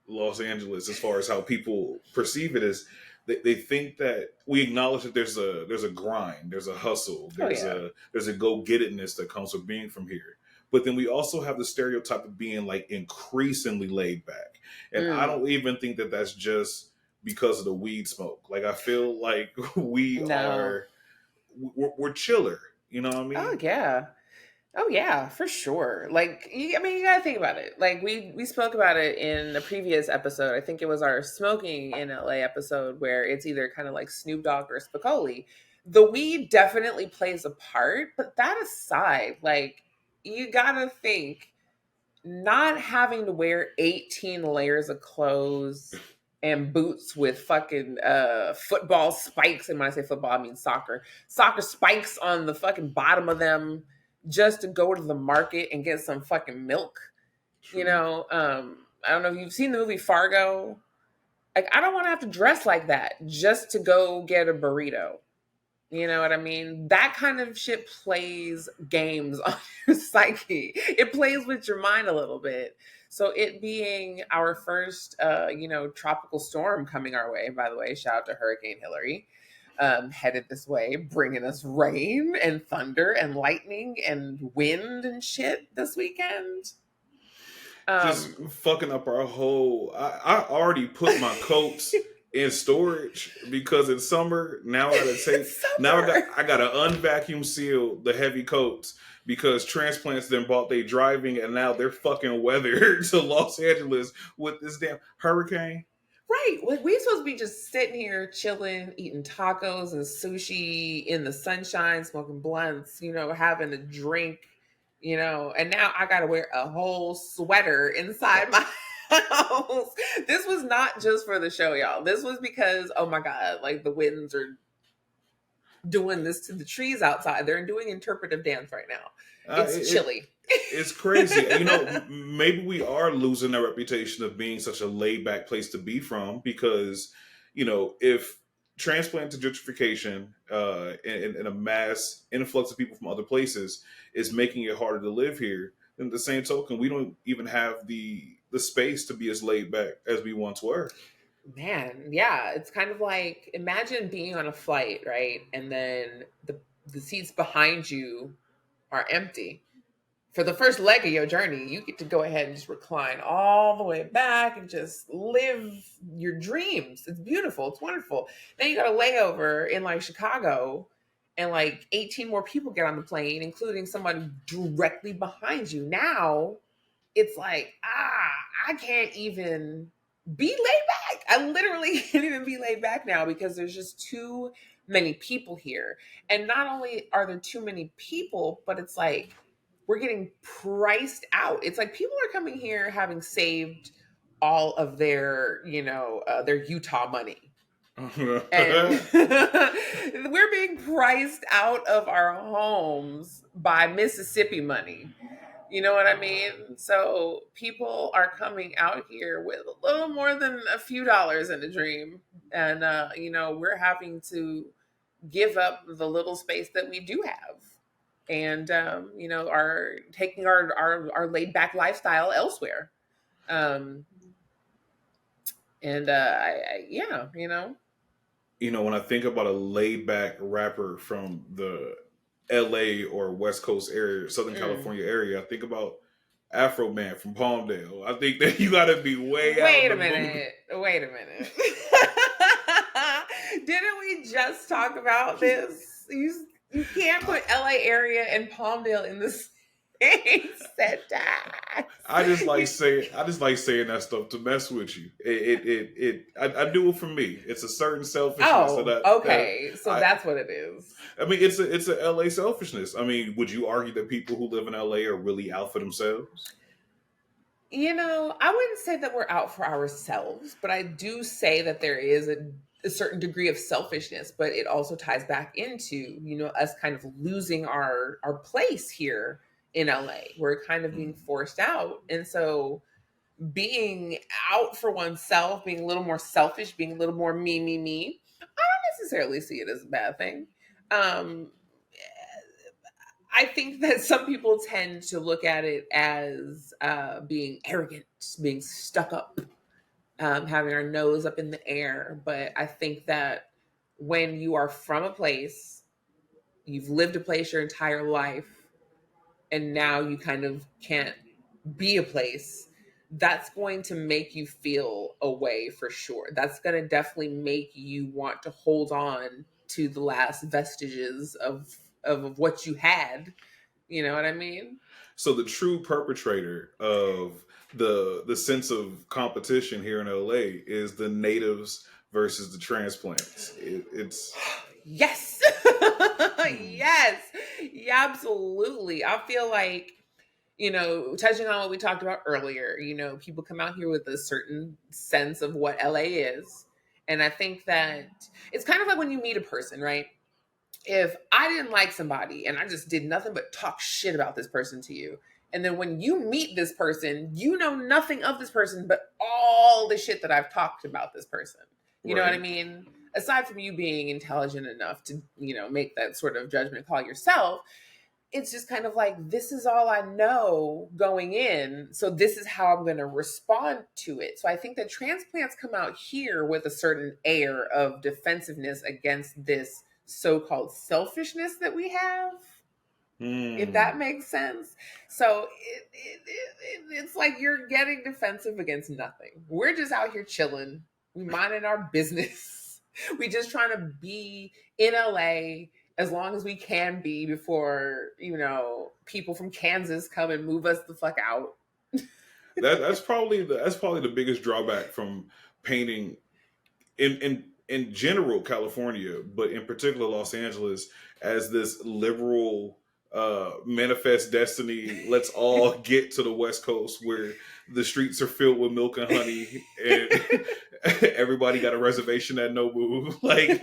Los Angeles, as far as how people perceive it, is they think that we acknowledge that there's a grind, there's a hustle, Oh yeah. there's a go get itness that comes with being from here. But then we also have the stereotype of being like increasingly laid back, and I Mm, don't even think that that's just because of the weed smoke. Like I feel like no. we're chiller. You know what I Oh mean? yeah. Oh yeah, for sure. Like, I mean, you gotta think about it. Like, we spoke about it in a previous episode. I think it was our smoking in LA episode, where it's either kind of like Snoop Dogg or Spicoli. The weed definitely plays a part, but that aside, like, you gotta think not having to wear 18 layers of clothes and boots with fucking football spikes, and when I say football I mean soccer spikes on the fucking bottom of them, just to go to the market and get some fucking milk. you True. know I don't know if you've seen the movie Fargo. Like, I don't want to have to dress like that just to go get a burrito. You know what I mean? That kind of shit plays games on your psyche. It plays with your mind a little bit. So it being our first, tropical storm coming our way, by the way, shout out to Hurricane Hillary, headed this way, bringing us rain and thunder and lightning and wind and shit this weekend. Just Um, fucking up our whole. I already put my coats in storage because in summer now I gotta take it's now summer. I gotta unvacuum seal the heavy coats because transplants then bought they driving and now they're fucking weathered to Los Angeles with this damn hurricane. Right. Like, we supposed to be just sitting here chilling, eating tacos and sushi in the sunshine, smoking blunts, having a drink, and now I gotta wear a whole sweater inside my house. This was not just for the show, y'all. This was because, oh my God, like, the winds are doing this to the trees outside. They're doing interpretive dance right now. Uh, It's it, chilly. It's crazy. Maybe we are losing that reputation of being such a laid back place to be from because, if transplant to gentrification and a mass influx of people from other places is making it harder to live here, then the same token, we don't even have the space to be as laid back as we once were. Man, yeah, it's kind of like, imagine being on a flight, right? And then the seats behind you are empty. For the first leg of your journey, you get to go ahead and just recline all the way back and just live your dreams. It's beautiful. It's wonderful. Then you got a layover in like Chicago, and like 18 more people get on the plane, including someone directly behind you. Now it's like, I can't even be laid back. I literally can't even be laid back now because there's just too many people here. And not only are there too many people, but it's like we're getting priced out. It's like people are coming here having saved all of their Utah money. And we're being priced out of our homes by Mississippi money. You know what I mean? So people are coming out here with a little more than a few dollars in a dream. And, we're having to give up the little space that we do have. And, are taking our laid back lifestyle elsewhere. Um, and, yeah, When I think about a laid back rapper from the LA or West Coast area, Southern Mm. California area, I think about Afro Man from Palmdale. I think that you got to be way out in Wait a the booth. minute. Wait a minute. Didn't we just talk about this? You can't put LA area and Palmdale in the same sentence. I just like saying that stuff to mess with you. I do it for me. It's a certain selfishness Oh, that okay. So I that's what it is. I mean it's a LA selfishness. I mean, would you argue that people who live in LA are really out for themselves? I wouldn't say that we're out for ourselves, but I do say that there is a certain degree of selfishness, but it also ties back into, us kind of losing our place here in LA. We're kind of being Mm. forced out. And so being out for oneself, being a little more selfish, being a little more me, me, me, I don't necessarily see it as a bad thing. Um, I think that some people tend to look at it as being arrogant, being stuck up, having our nose up in the air. But I think that when you are from a place, you've lived a place your entire life, and now you kind of can't be a place, that's going to make you feel a way for sure. That's going to definitely make you want to hold on to the last vestiges of what you had. You know what I mean? So the true perpetrator of the sense of competition here in LA is the natives versus the transplants. It's Yes. hmm, Yes. Yeah, absolutely. I feel like, touching on what we talked about earlier, people come out here with a certain sense of what LA is. And I think that it's kind of like when you meet a person, right? If I didn't like somebody and I just did nothing but talk shit about this person to you, and then when you meet this person, you know nothing of this person but all the shit that I've talked about this person. You know what I right. mean? Aside from you being intelligent enough to, make that sort of judgment call yourself, it's just kind of like, this is all I know going in. So this is how I'm going to respond to it. So I think that transplants come out here with a certain air of defensiveness against this so called selfishness that we have, if that Hmm. makes sense. So it's like you're getting defensive against nothing. We're just out here chilling. We minding our business. We just trying to be in LA as long as we can be before, people from Kansas come and move us the fuck out. That's probably the biggest drawback from painting in general California, but in particular Los Angeles, as this liberal manifest destiny. Let's all get to the West Coast where the streets are filled with milk and honey, and everybody got a reservation at Nobu. Like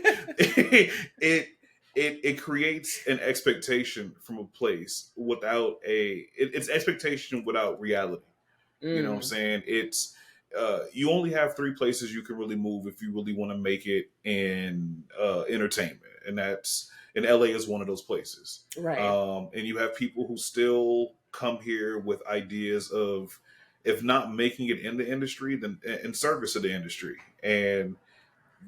it creates an expectation from a place without it's expectation without reality. You know what I'm Mm, saying? It's you only have three places you can really move if you really want to make it in entertainment, and that's and LA is one of those places. right. And you have people who still come here with ideas of, if not making it in the industry, then in service of the industry. And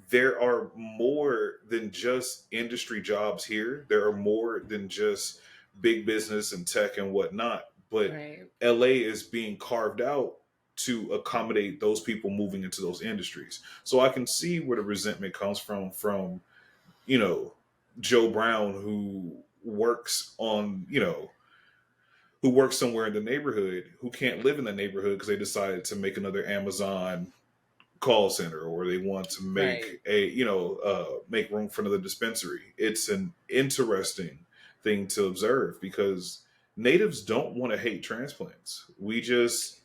there are more than just industry jobs here. There are more than just big business and tech and whatnot. But Right. LA is being carved out to accommodate those people moving into those industries. So I can see where the resentment comes from, you know, Joe Brown who works on, who works somewhere in the neighborhood who can't live in the neighborhood because they decided to make another Amazon call center, or they want to Right. make make room for another dispensary. It's an interesting thing to observe because natives don't want to hate transplants. We just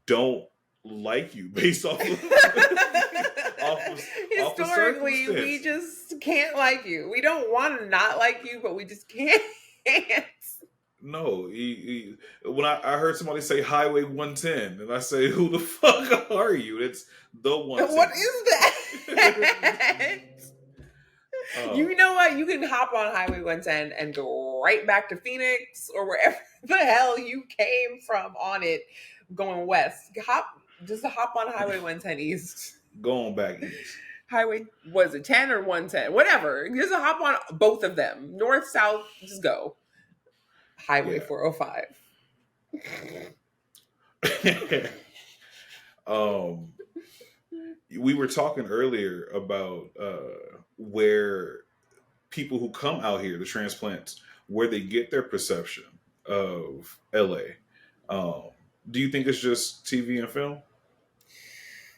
don't like you based off of off of off of Historically, we circumstances. just can't like you. We don't want to not like you, but we just can't. No, when I heard somebody say Highway 110, and I say, "Who the fuck are you?" It's the What 110. is that? uh, You know what? You can hop on Highway 110 and go right back to Phoenix or wherever the hell you came from on it going west. Just hop on Highway 110 East. going back east. Highway, was it 10 or 110? Whatever. Just hop on both of them. North, south, just go. Highway Yeah. 405. um, we were talking earlier about where people who come out here, the transplants, where they get their perception of LA. Um, do you think it's just TV and film?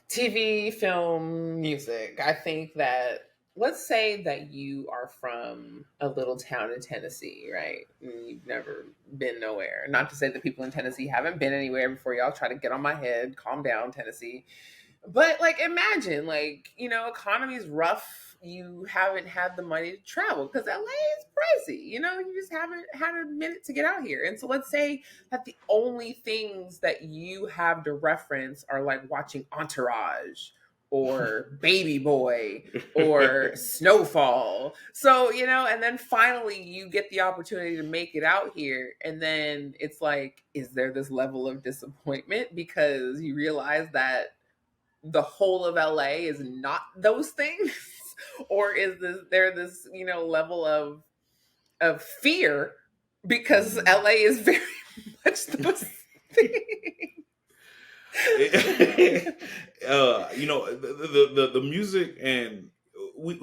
TV, film, music. I think that, let's say that you are from a little town in Tennessee, right? And you've never been nowhere. Not to say that people in Tennessee haven't been anywhere before. Y'all try to get on my head. Calm down, Tennessee. But like, imagine, like, economy's rough. You haven't had the money to travel because LA is pricey. You just haven't had a minute to get out here. And so let's say that the only things that you have to reference are like watching Entourage or Baby Boy or Snowfall. So, and then finally you get the opportunity to make it out here. And then it's like, is there this level of disappointment because you realize that the whole of LA is not those things? Or is there this, level of fear because LA is very much those things? The music and we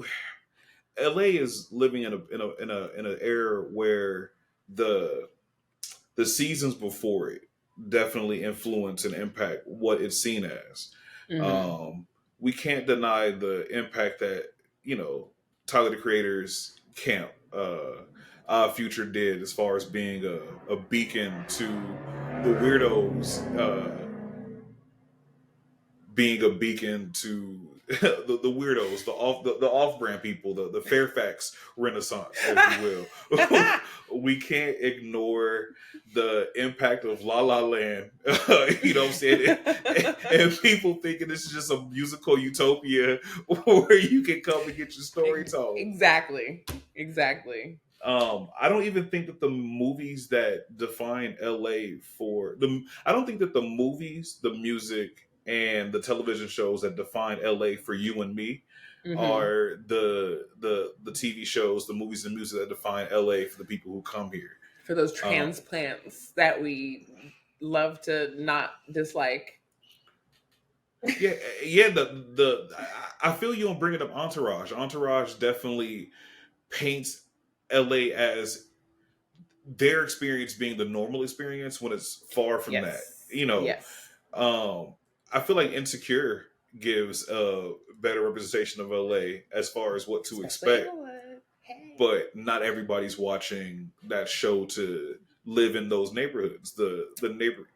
LA is living in an era where the the seasons before it definitely influence and impact what it's seen as. Mm-hmm. We can't deny the impact that Tyler the Creator's camp, Future did as far as being a beacon to the weirdos, being a beacon to the weirdos, the off brand people, the Fairfax Renaissance, if you will. We can't ignore the impact of La La Land. You know what I'm saying? And people thinking this is just a musical utopia where you can come and get your story told. Exactly. I don't even think that the movies that define LA I don't think that the movies, the music, and the television shows that define LA for you and me are the TV shows, the movies and music that define LA for the people who come here. For those transplants that we love to not dislike. Yeah. I feel you on bringing up Entourage. Entourage definitely paints LA as their experience being the normal experience when it's far from that. Yes. I feel like Insecure gives a better representation of LA as far as what to expect. Hey. But not everybody's watching that show to live in those neighborhoods. The neighbor,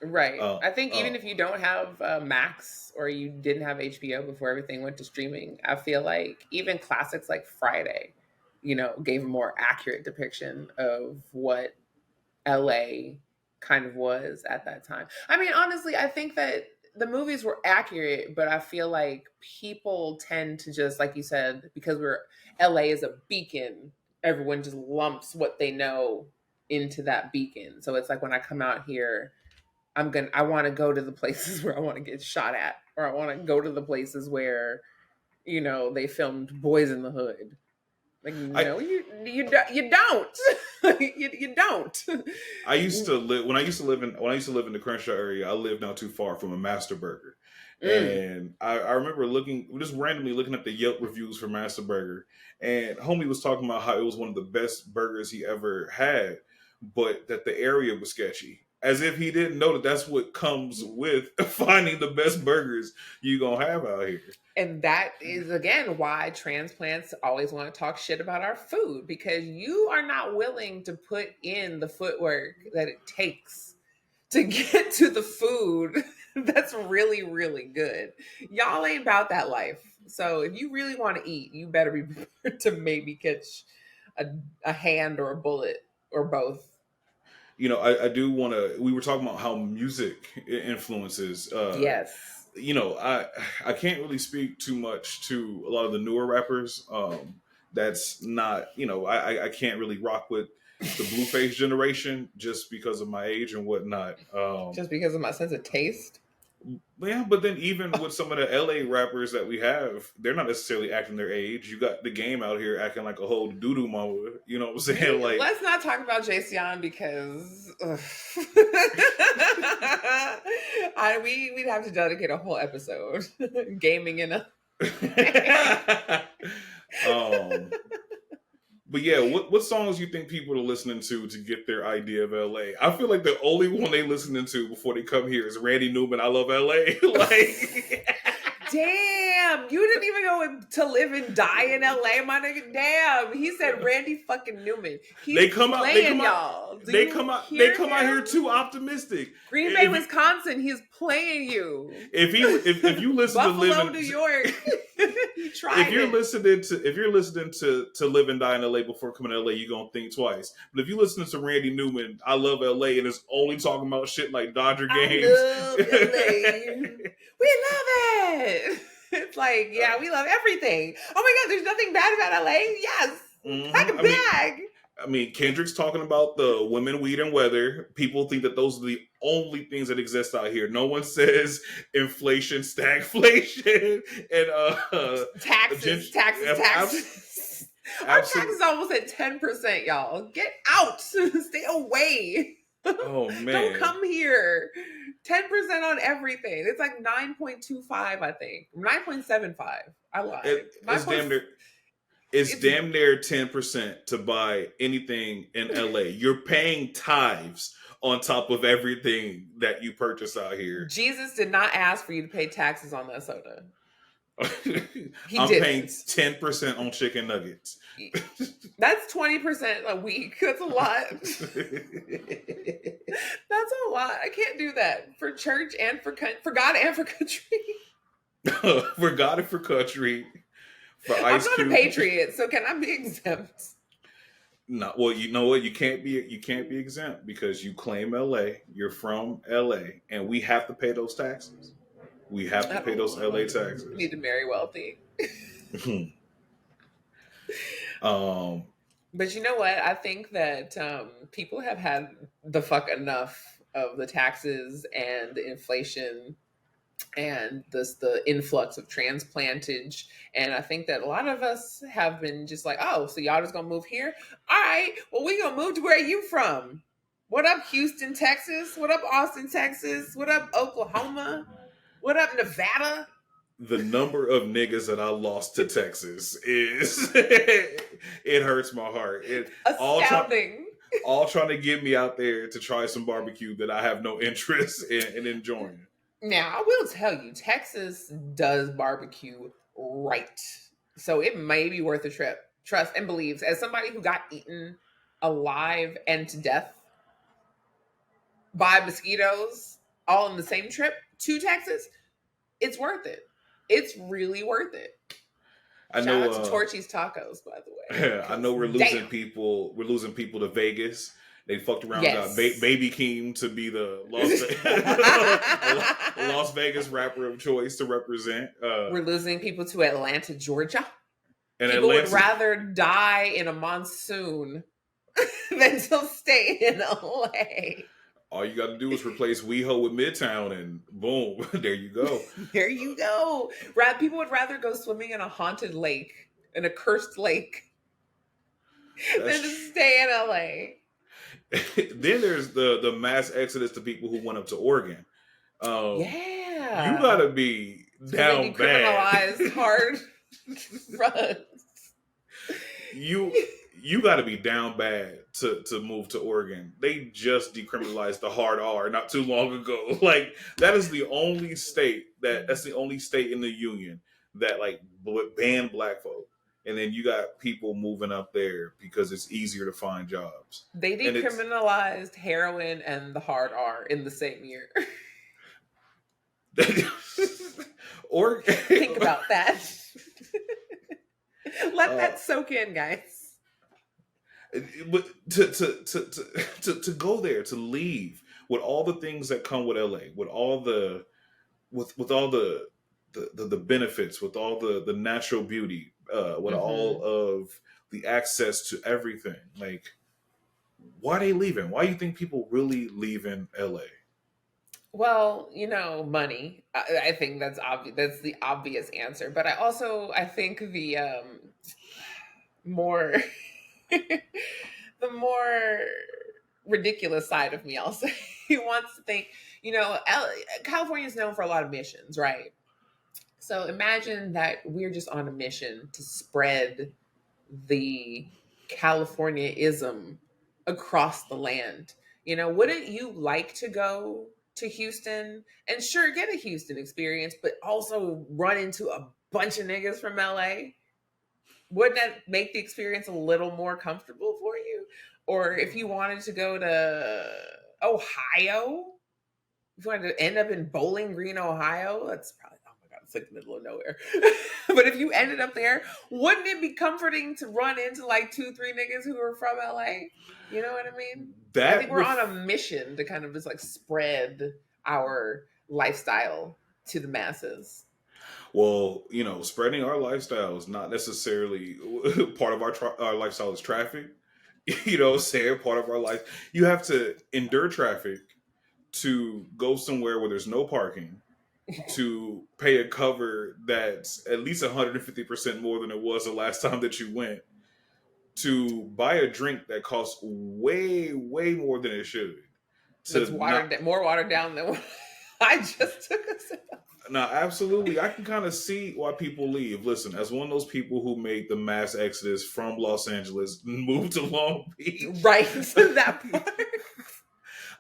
Right. I think even if you don't have Max or you didn't have HBO before everything went to streaming, I feel like even classics like Friday, gave a more accurate depiction of what LA kind of was at that time. I mean, honestly, I think that the movies were accurate, but I feel like people tend to just, like you said, because LA is a beacon, everyone just lumps what they know into that beacon. So it's like when I come out here, I want to go to the places where I want to get shot at, or I want to go to the places where, they filmed Boys in the Hood. Like, you don't. you don't. I used to live when I used to live in the Crenshaw area. I lived not too far from a Master Burger, and I remember just randomly looking at the Yelp reviews for Master Burger, and homie was talking about how it was one of the best burgers he ever had, but that the area was sketchy. As if he didn't know that that's what comes with finding the best burgers you're going to have out here. And that is, again, why transplants always want to talk shit about our food, because you are not willing to put in the footwork that it takes to get to the food that's really, really good. Y'all ain't about that life. So if you really want to eat, you better be prepared to maybe catch a hand or a bullet or both. I do want to. We were talking about how music influences. Yes. I can't really speak too much to a lot of the newer rappers. That's not. I can't really rock with the Blueface generation just because of my age and whatnot. Just because of my sense of taste. Yeah, but then even with some of the LA rappers that we have, they're not necessarily acting their age. You got the Game out here acting like a whole doo-doo mama. You know what I'm saying? Like, let's not talk about Jayceon because we'd have to dedicate a whole episode gaming in a. But yeah, what songs you think people are listening to get their idea of LA? I feel like the only one they listening to before they come here is Randy Newman. I love LA. Like, Damn, you didn't even go to live and die in LA, my nigga. Damn, he said Randy fucking Newman. He's they come out. They playing come out. y'all. Do They you come out. They hear come out here him? too optimistic. Green Bay, If you, Wisconsin. He's playing you. if you listen to Buffalo, live New in, York. He tried if you're it. listening to live and die in LA before coming to LA, you're gonna think twice. But if you listen to Randy Newman, I love LA, and it's only talking about shit like Dodger games. I love LA. We love it. It's like, yeah, we love everything. Oh my God, there's nothing bad about LA. Yes. Pack a bag. I mean, Kendrick's talking about the women, weed, and weather. People think that those are the only things that exist out here. No one says inflation, stagflation, and taxes. Our tax is almost at 10%, y'all. Get out. Stay away. Oh man. Don't come here. 10% on everything. It's like 9.25, I think. 9.75. I lied. It's damn near 10% to buy anything in LA. You're paying tithes on top of everything that you purchase out here. Jesus did not ask for you to pay taxes on that soda. I'm paying 10% on chicken nuggets. That's 20% a week. That's a lot. That's a lot. I can't do that for church and for God and for country. For God and for country. For I'm not a patriot, so can I be exempt? No, well, you know what? You can't be exempt because you claim LA. You're from LA, and we have to pay those taxes. We have to pay those LA taxes. You need to marry wealthy. But you know what? I think that people have had the fuck enough of the taxes and the inflation and the influx of transplantage. And I think that a lot of us have been just like, oh, so y'all just gonna move here? All right, well, we gonna move to where you from. What up, Houston, Texas? What up, Austin, Texas? What up, Oklahoma? What up, Nevada? The number of niggas that I lost to Texas is it hurts my heart. Astounding. All trying to get me out there to try some barbecue that I have no interest in enjoying. Now, I will tell you, Texas does barbecue right. So it may be worth a trip. Trust and believes. As somebody who got eaten alive and to death by mosquitoes all in the same trip to Texas, it's worth it. It's really worth it. Shout out to Torchy's Tacos, by the way. I know we're losing people. We're losing people to Vegas. They fucked around, got Baby Keem to be the Las Vegas rapper of choice to represent. We're losing people to Atlanta, Georgia. And people would rather die in a monsoon than to stay in LA. All you got to do is replace WeHo with Midtown, and boom, there you go. There you go. People would rather go swimming in a haunted lake, in a cursed lake, than to stay in LA. Then there's the mass exodus to people who went up to Oregon. Yeah, you gotta be down bad. Criminalized hard drugs. You got to be down bad to move to Oregon. They just decriminalized the hard R not too long ago. Like that is the only state that's the only state in the union that like banned black folk. And then you got people moving up there because it's easier to find jobs. They decriminalized heroin and the hard R in the same year. Or think about that. Let that soak in, guys. But to go there, to leave with all the things that come with LA, with all the benefits, with all the natural beauty, with all of the access to everything, like why are they leaving? Why do you think people really leave in LA? Well, money. I think that's obvious. That's the obvious answer. But I think the more the more ridiculous side of me, I'll say, wants to think, California is known for a lot of missions, right? So imagine that we're just on a mission to spread the Californiaism across the land. Wouldn't you like to go to Houston and sure get a Houston experience, but also run into a bunch of niggas from LA? Wouldn't that make the experience a little more comfortable for you? Or if you wanted to go to Ohio, if you wanted to end up in Bowling Green, Ohio, that's probably, oh my God, it's like the middle of nowhere. But if you ended up there, wouldn't it be comforting to run into like 2, 3 niggas who are from LA? You know what I mean? I think That we're ref- on a mission to kind of just like spread our lifestyle to the masses. well, spreading our lifestyle is not necessarily part of our lifestyle is traffic. Saying part of our life, you have to endure traffic to go somewhere where there's no parking, to pay a cover that's at least 150% more than it was the last time that you went, to buy a drink that costs way, way more than it should. That's To not more watered down than what I just took a sip of. Now, absolutely, I can kind of see why people leave. Listen, as one of those people who made the mass exodus from Los Angeles, moved to Long Beach, Right, that part.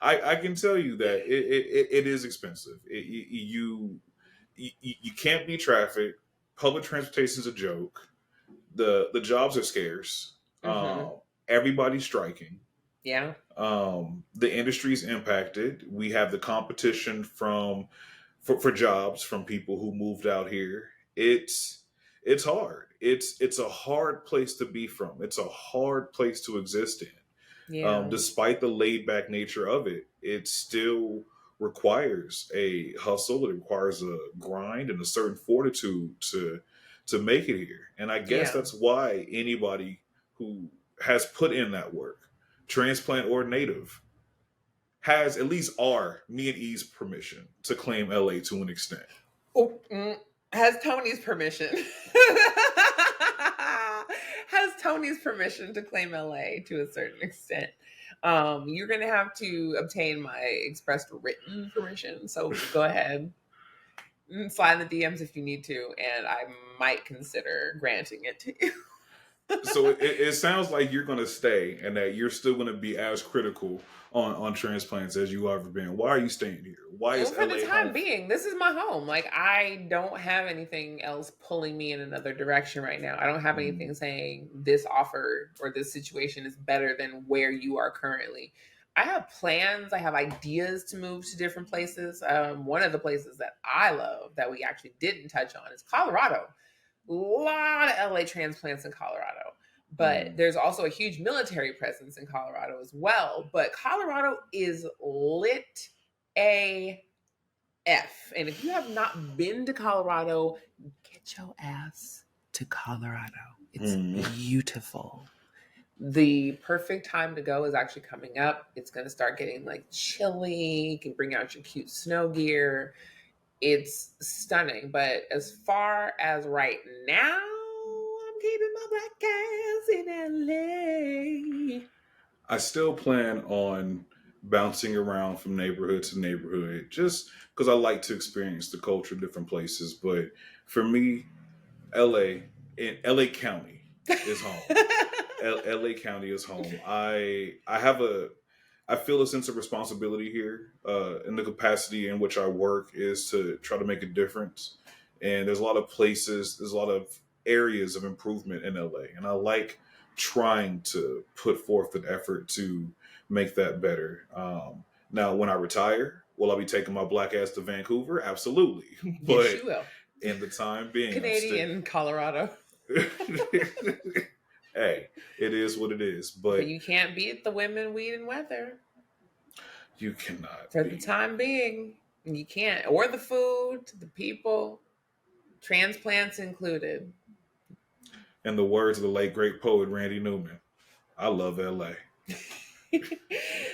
I can tell you that it is expensive. You can't beat traffic. Public transportation is a joke. The jobs are scarce. Mm-hmm. Everybody's striking. Yeah. The industry's impacted. We have the competition for jobs from people who moved out here. It's hard. It's a hard place to be from. It's a hard place to exist in. Yeah. Despite the laid back nature of it, it still requires a hustle. It requires a grind and a certain fortitude to make it here. And I guess Yeah. that's why anybody who has put in that work, transplant or native, has at least me and E's permission to claim LA to an extent. Oh, has Tony's permission. Has Tony's permission to claim LA to a certain extent. You're going to have to obtain my expressed written permission. So go ahead and slide in the DMs if you need to, and I might consider granting it to you. So it sounds like you're going to stay and that you're still going to be as critical on transplants as you ever been. Why are you staying here? Why Well, is for the LA time home? being, this is my home. Like, I don't have anything else pulling me in another direction right now. I don't have anything saying this offer or this situation is better than where you are currently. I have plans. I have ideas to move to different places. One of the places that I love that we actually didn't touch on is Colorado. A lot of LA transplants in Colorado. But there's also a huge military presence in Colorado as well. But Colorado is lit AF. And if you have not been to Colorado, get your ass to Colorado. It's beautiful. The perfect time to go is actually coming up. It's going to start getting like chilly. You can bring out your cute snow gear. It's stunning. But as far as right now, I'm keeping my black ass in LA. I still plan on bouncing around from neighborhood to neighborhood just because I like to experience the culture of different places. But for me, LA in LA County is home. LA County is home. I feel a sense of responsibility here, in the capacity in which I work is to try to make a difference. And there's a lot of places, there's a lot of areas of improvement in LA, and I like trying to put forth an effort to make that better. Now, when I retire, will I be taking my black ass to Vancouver? Absolutely, Yes, but you will. in the time being, Canadian, Colorado. Hey, it is what it is. But But you can't beat the women, weed, and weather. you cannot For the be. time being, you can't. Or the food, the people, transplants included. In the words of the late great poet Randy Newman, I love LA.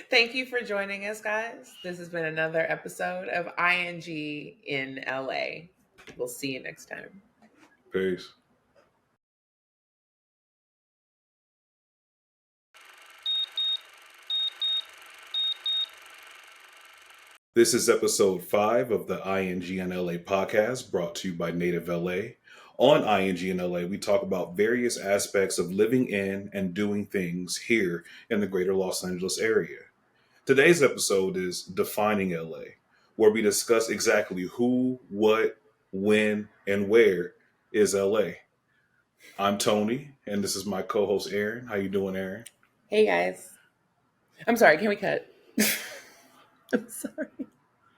Thank you for joining us, guys. This has been another episode of ING in LA. We'll see you next time. Peace. This is episode 5 of the ING and LA podcast brought to you by Native LA. On ING and LA, we talk about various aspects of living in and doing things here in the greater Los Angeles area. Today's episode is Defining LA, where we discuss exactly who, what, when, and where is LA. I'm Tony, and this is my co-host Aaron. How you doing, Aaron? Hey guys. I'm sorry, can we cut? I'm sorry.